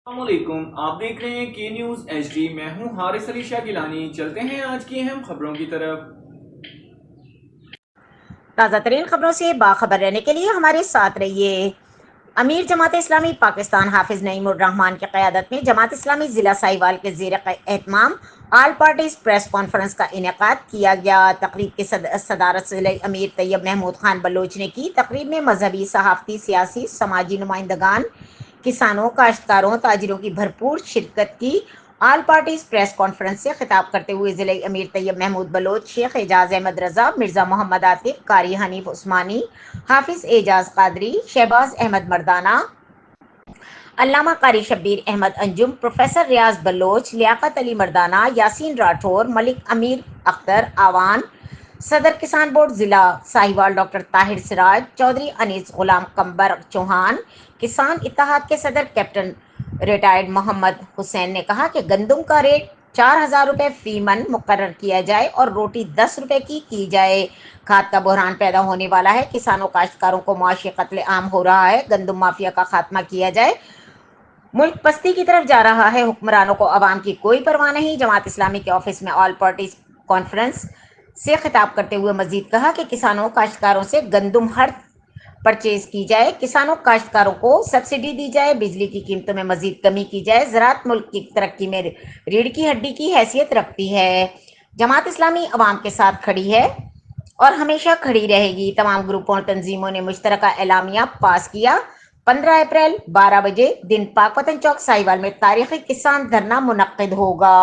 السلام علیکم، آپ دیکھ رہے ہیں کے نیوز ایچ ڈی۔ میں ہوں حارث علی شاہ گیلانی۔ چلتے ہیں آج کی اہم خبروں کی طرف۔ تازہ ترین خبروں سے باخبر رہنے کے لیے ہمارے ساتھ رہیے۔ امیر جماعت اسلامی پاکستان حافظ نعیم الرحمان کی قیادت میں جماعت اسلامی ضلع ساہیوال کے زیر اہتمام آل پارٹیز پریس کانفرنس کا انعقاد کیا گیا۔ تقریب کی صدارت ضلع امیر طیب محمود خان بلوچ نے کی۔ تقریب میں مذہبی، صحافتی، سیاسی، سماجی نمائندگان، کسانوں، کاشتکاروں، تاجروں کی بھرپور شرکت کی۔ آل پارٹیز پریس کانفرنس سے خطاب کرتے ہوئے ضلع امیر طیب محمود بلوچ، شیخ اعجاز احمد رضا، مرزا محمد عاطف، قاری حنیف عثمانی، حافظ اعجاز قادری، شہباز احمد مردانہ، علامہ قاری شبیر احمد انجم، پروفیسر ریاض بلوچ، لیاقت علی مردانہ، یاسین راٹھور، ملک امیر اختر آوان، صدر کسان بورڈ ضلع ساہیوال ڈاکٹر طاہر سراج، چودھری انیس غلام قمبر چوہان، کسان اتحاد کے صدر کیپٹن ریٹائرڈ محمد حسین نے کہا کہ گندم کا ریٹ 4,000 روپے فی من مقرر کیا جائے اور روٹی 10 روپے کی جائے۔ کھاد کا بحران پیدا ہونے والا ہے، کسانوں کاشتکاروں کو معاشی قتل عام ہو رہا ہے، گندم مافیا کا خاتمہ کیا جائے، ملک پستی کی طرف جا رہا ہے، حکمرانوں کو عوام کی کوئی پرواہ نہیں۔ جماعت اسلامی کے آفس میں آل پارٹیز کانفرنس سے خطاب کرتے ہوئے مزید کہا کہ کسانوں کاشتکاروں سے گندم ہر پرچیز کی جائے، کسانوں کاشتکاروں کو سبسڈی دی جائے، بجلی کی قیمتوں میں مزید کمی کی جائے۔ زراعت ملک کی ترقی میں ریڑھ کی ہڈی کی حیثیت رکھتی ہے۔ جماعت اسلامی عوام کے ساتھ کھڑی ہے اور ہمیشہ کھڑی رہے گی۔ تمام گروپوں اور تنظیموں نے مشترکہ اعلامیہ پاس کیا۔ 15 اپریل 12 بجے دن پاک وطن چوک ساہیوال میں تاریخی کسان دھرنا منعقد ہوگا۔